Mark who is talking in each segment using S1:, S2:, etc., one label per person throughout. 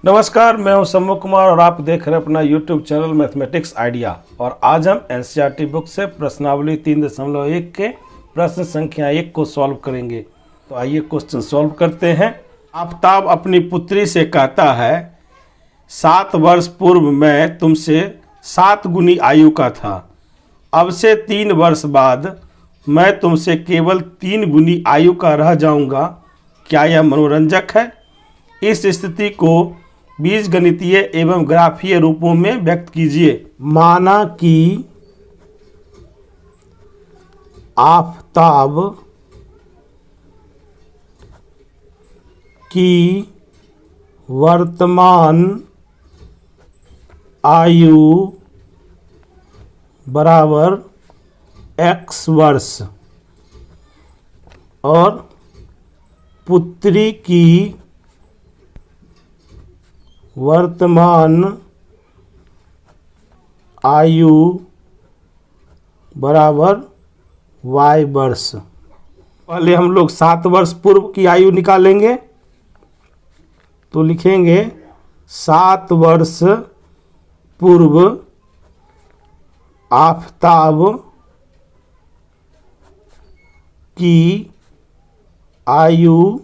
S1: नमस्कार, मैं हूं सम्मुख कुमार और आप देख रहे हैं अपना YouTube चैनल मैथमेटिक्स आइडिया। और आज हम NCERT बुक से प्रश्नावली 3.1 के प्रश्न संख्या 1 को सॉल्व करेंगे। तो आइए क्वेश्चन सॉल्व करते हैं। आफताब अपनी पुत्री से कहता है, 7 वर्ष पूर्व मैं तुमसे 7 गुनी आयु का था। अब से 3 वर्ष बाद मैं तुमसे केवल 3 गुनी आयु का रह जाऊंगा। क्या यह मनोरंजक है? इस स्थिति को बीजगणितीय एवं ग्राफीय रूपों में व्यक्त कीजिए। माना कि आफताब की वर्तमान आयु बराबर x वर्ष और पुत्री की वर्तमान आयु बराबर y वर्ष। पहले हम लोग 7 वर्ष पूर्व की आयु निकालेंगे। तो लिखेंगे 7 वर्ष पूर्व आफताब की आयु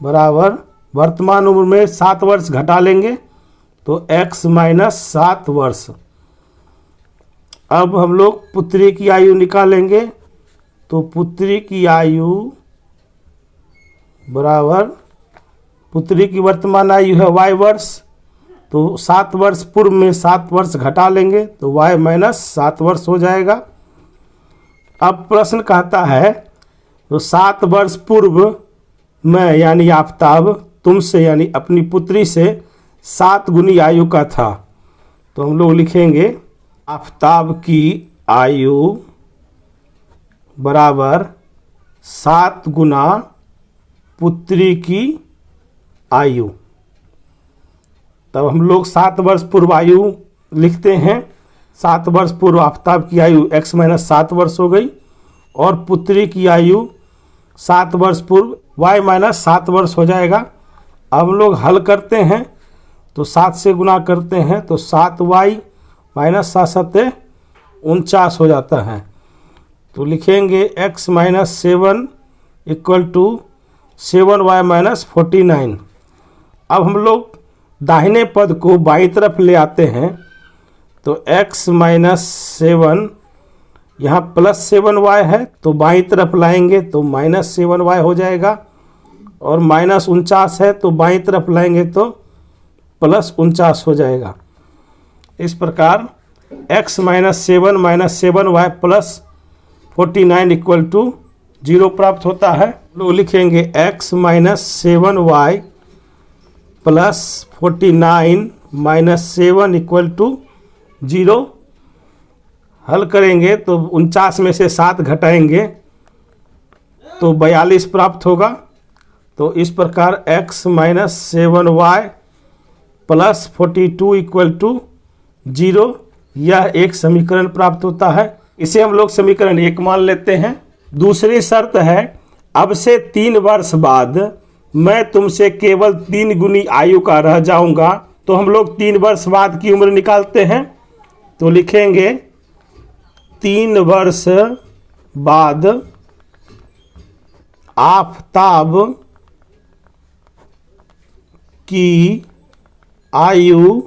S1: बराबर वर्तमान उम्र में 7 वर्ष घटा लेंगे तो x - 7 वर्ष। अब हम लोग पुत्री की आयु निकालेंगे तो पुत्री की आयु बराबर पुत्री की वर्तमान आयु है y वर्ष। तो 7 वर्ष पूर्व में 7 वर्ष घटा लेंगे तो y - 7 वर्ष हो जाएगा। अब प्रश्न कहता है तो 7 वर्ष पूर्व मैं यानी आफताब तुमसे यानी अपनी पुत्री से 7 गुनी आयु का था। तो हम लोग लिखेंगे आफताब की आयु बराबर 7 गुना पुत्री की आयु। तब हम लोग 7 वर्ष पूर्व आयु लिखते हैं। 7 वर्ष पूर्व आफताब की आयु x - 7 वर्ष हो गई और पुत्री की आयु 7 वर्ष पूर्व y - 7 वर्ष हो जाएगा। अब हम लोग हल करते हैं तो 7 से गुना करते हैं तो 7y - 7 49 हो जाता है। तो लिखेंगे x - 7 = 7y - 49। अब हम लोग दाहिने पद को बाईं तरफ ले आते हैं तो x - 7 यहाँ +7y है तो बाईं तरफ लाएंगे तो -7y हो जाएगा और -49 है तो बाईं तरफ लाएंगे तो +49 हो जाएगा। इस प्रकार x - 7 - 7y + 49 = 0 प्राप्त होता है। लोग लिखेंगे x - 7y + 49 - 7 = 0। हल करेंगे तो 49 में से 7 घटाएंगे तो 42 प्राप्त होगा। तो इस प्रकार x - 7y + 42 = 0 यह एक समीकरण प्राप्त होता है। इसे हम लोग समीकरण 1 मान लेते हैं। दूसरी शर्त है, अब से 3 वर्ष बाद मैं तुमसे केवल 3 गुनी आयु का रह जाऊंगा। तो हम लोग 3 वर्ष बाद की उम्र निकालते हैं। तो लिखेंगे 3 वर्ष बाद आफताब की आयु।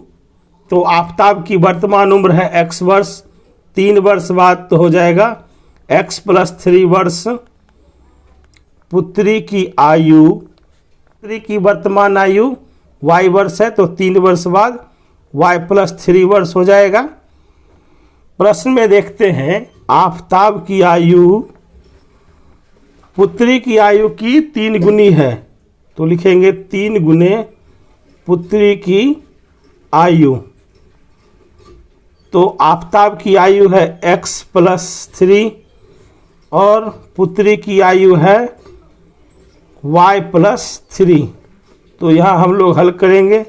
S1: तो आफताब की वर्तमान उम्र है x वर्ष। 3 वर्ष बाद तो हो जाएगा x + 3 वर्ष। पुत्री की आयु, पुत्री की वर्तमान आयु y वर्ष है तो 3 वर्ष बाद y + 3 वर्ष हो जाएगा। प्रश्न में देखते हैं आफताब की आयु पुत्री की आयु की 3 गुनी है। तो लिखेंगे 3 गुने पुत्री की आयु। तो आफताब की आयु है x + 3 और पुत्री की आयु है y + 3। तो यहाँ हम लोग हल करेंगे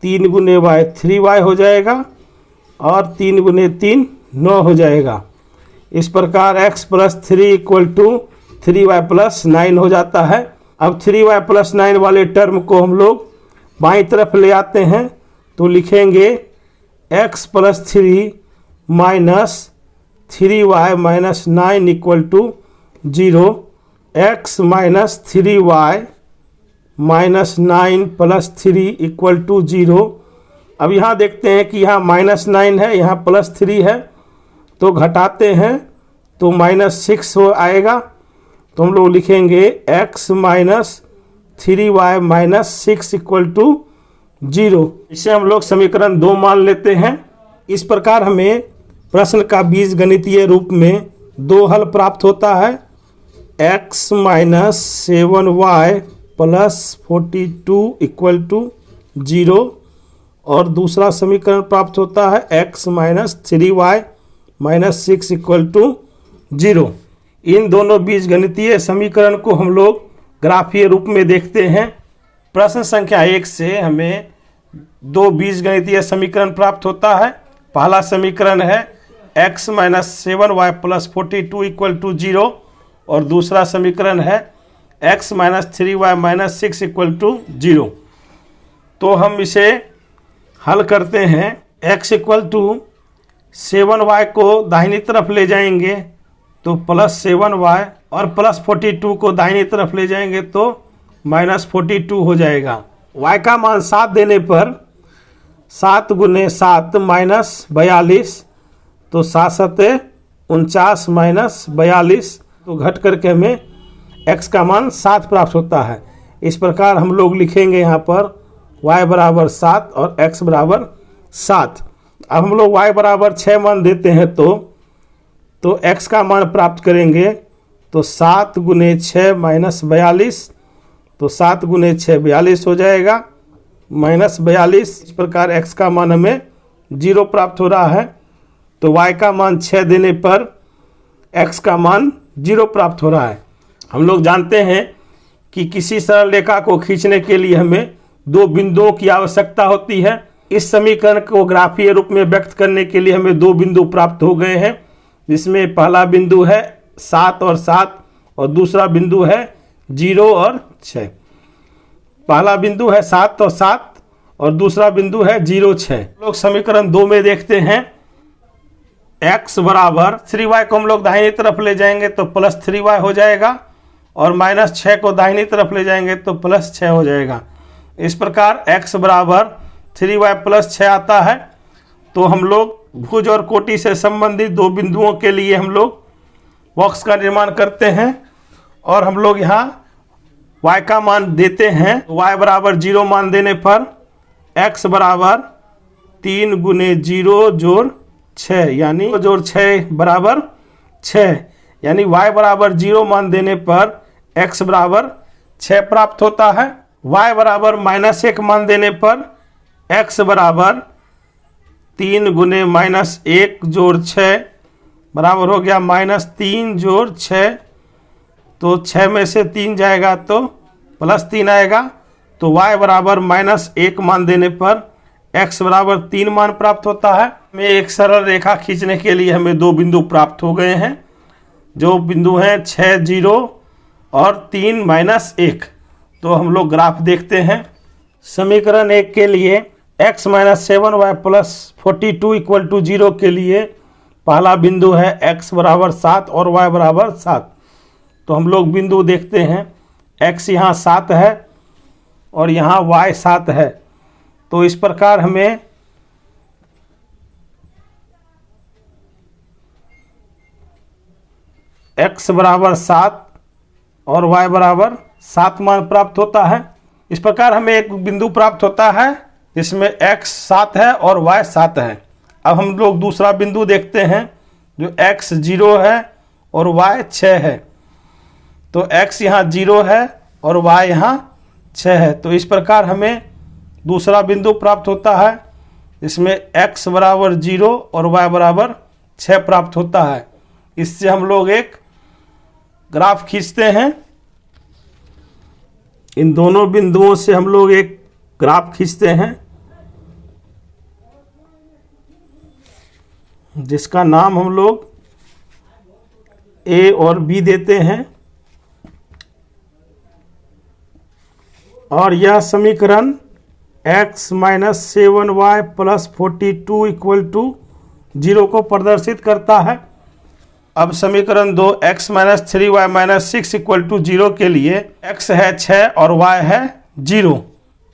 S1: 3 गुने y 3y हो जाएगा और 3 गुने 3 9 हो जाएगा। इस प्रकार x + 3 = 3y + 9 हो जाता है। अब 3y + 9 वाले टर्म को हम लोग बाईं तरफ ले आते हैं तो लिखेंगे x + 3 - 3y - 9 = 0। x - 3y - 9 + 3 = 0। अब यहाँ देखते हैं कि यहाँ -9 है, यहाँ +3 है, तो घटाते हैं तो -6 हो आएगा। तो हम लोग लिखेंगे x - 3y - 6 = 0। इसे हम लोग समीकरण 2 मान लेते हैं। इस प्रकार हमें प्रश्न का बीजगणितीय रूप में 2 हल प्राप्त होता है। x - 7y + 42 = 0 और दूसरा समीकरण प्राप्त होता है x - 3y - 6 = 0। इन दोनों बीजगणितीय समीकरण को हम लोग ग्राफीय रूप में देखते हैं। प्रश्न संख्या 1 से हमें 2 बीजगणितीय समीकरण प्राप्त होता है। पहला समीकरण है x - 7y + 42 = 0 और दूसरा समीकरण है x - 3y - 6 = 0। तो हम इसे हल करते हैं। x = 7y को दाहिनी तरफ ले जाएंगे तो +7y और +42 को दाहिनी तरफ ले जाएंगे तो -42 हो जाएगा। y का मान 7 देने पर 7 × 7 - 42 तो 7 × 7 - 42 तो घट करके हमें x का मान 7 प्राप्त होता है। इस प्रकार हम लोग लिखेंगे यहाँ पर y = 7 और x = 7। अब हम लोग y = 6 मान देते हैं तो x का मान प्राप्त करेंगे तो 7 × 6 - 42 तो 7 × 6 42 हो जाएगा -42। इस प्रकार x का मान हमें 0 प्राप्त हो रहा है। तो y का मान 6 देने पर x का मान 0 प्राप्त हो रहा है। हम लोग जानते हैं कि किसी सरल रेखा को खींचने के लिए हमें 2 बिंदुओं की आवश्यकता होती है। इस समीकरण को ग्राफीय रूप में व्यक्त करने के लिए हमें 2 बिंदु प्राप्त हो गए हैं, जिसमें पहला बिंदु है 7 और 7 और दूसरा बिंदु है 0 और 6। पहला बिंदु है 7 और 7 और दूसरा बिंदु है 0, 6। लोग समीकरण 2 में देखते हैं x = 3y को हम लोग दाहिनी तरफ ले जाएंगे तो +3y हो जाएगा और -6 को दाहिनी तरफ ले जाएंगे तो +6 हो जाएगा। इस प्रकार x = 3y + 6 आता है। तो हम लोग भुज और कोटि से संबंधित 2 बिंदुओं के लिए हम लोग बॉक्स का निर्माण करते हैं और हम लोग यहाँ y का मान देते हैं। y = 0 मान देने पर x = 3 × 0 + 6 यानी 6 = 6 यानी y = 0 मान देने पर x = 6 प्राप्त होता है। y = -1 मान देने पर x = 3 × -1 + 6 बराबर हो गया -3 + 6। तो 6 में से 3 जाएगा तो +3 आएगा। तो y = -1 मान देने पर x = 3 मान प्राप्त होता है। में एक सरल रेखा खींचने के लिए हमें 2 बिंदु प्राप्त हो गए हैं, जो बिंदु हैं 6, 0 और 3, -1। तो हम लोग ग्राफ देखते हैं। समीकरण 1 के लिए x - 7y + 42 = 0 के लिए पहला बिंदु है x = 7 और y = 7। तो हम लोग बिंदु देखते हैं। x यहाँ 7 है और यहाँ y 7 है। तो इस प्रकार हमें x = 7 और y = 7 मान प्राप्त होता है। इस प्रकार हमें एक बिंदु प्राप्त होता है जिसमें x 7 है और y 7 है। अब हम लोग दूसरा बिंदु देखते हैं जो x 0 है और y 6 है। तो x यहाँ 0 है और y यहाँ 6 है। तो इस प्रकार हमें दूसरा बिंदु प्राप्त होता है जिसमें x = 0 और y = 6 प्राप्त होता है। इससे हम लोग एक ग्राफ खींचते हैं। इन दोनों बिंदुओं से हम लोग एक ग्राफ खींचते हैं जिसका नाम हम लोग A और B देते हैं और यह समीकरण x minus 7y plus 42 equal to 0 को प्रदर्शित करता है। अब समीकरण 2 x minus 3y minus 6 equal to 0 के लिए x है 6 और y है 0।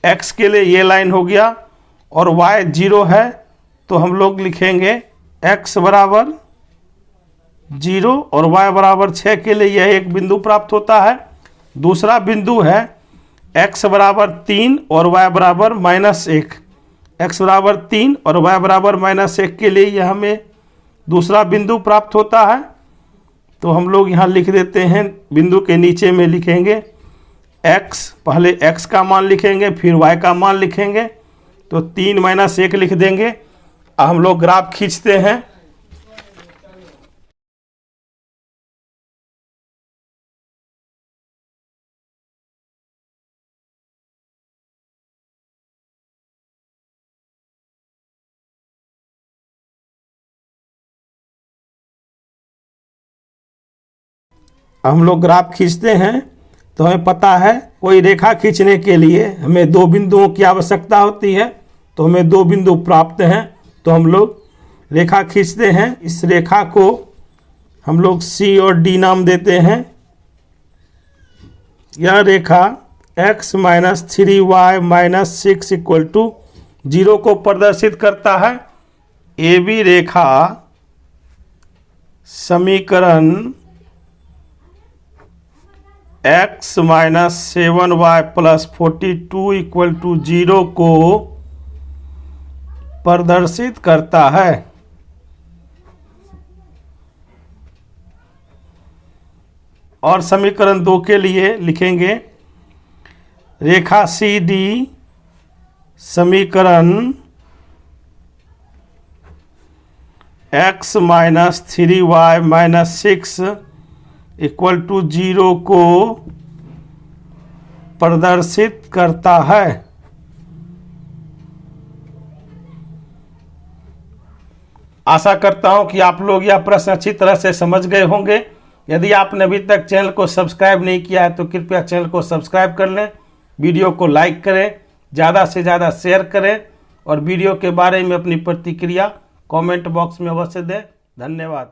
S1: x के लिए ये लाइन हो गया और y 0 है, तो हम लोग लिखेंगे x बराबर 0 और y बराबर 6 के लिए यह एक बिंदु प्राप्त होता है। दूसरा बिंदु है x बराबर 3 और y बराबर -1। x बराबर 3 और y बराबर -1 के लिए यह हमें दूसरा बिंदु प्राप्त होता है। तो हम लोग यहाँ लिख देते हैं, बिंदु के नीचे में लिखेंगे x, पहले x का मान लिखेंगे फिर y का मान लिखेंगे, तो 3 - 1 लिख देंगे। हम लोग ग्राफ खींचते हैं। हम लोग ग्राफ खींचते हैं तो हमें पता है कोई रेखा खींचने के लिए हमें दो बिंदुओं की आवश्यकता होती है, तो हमें दो बिंदु प्राप्त हैं, तो हम लोग रेखा खींचते हैं। इस रेखा को हम लोग C और D नाम देते हैं। यह रेखा x minus 3y minus 6 equal to 0 को प्रदर्शित करता है। AB रेखा समीकरण x minus 7y plus 42 equal to 0 को प्रदर्शित करता है। और समीकरण 2 के लिए लिखेंगे रेखा CD समीकरण x minus 3y minus 6 equal to 0 को प्रदर्शित करता है। आशा करता हूं कि आप लोग यह प्रश्न अच्छी तरह से समझ गए होंगे। यदि आपने अभी तक चैनल को सब्सक्राइब नहीं किया है तो कृपया चैनल को सब्सक्राइब कर लें, वीडियो को लाइक करें, ज़्यादा से ज़्यादा शेयर करें और वीडियो के बारे में अपनी प्रतिक्रिया कमेंट बॉक्स में अवश्य दें। धन्यवाद।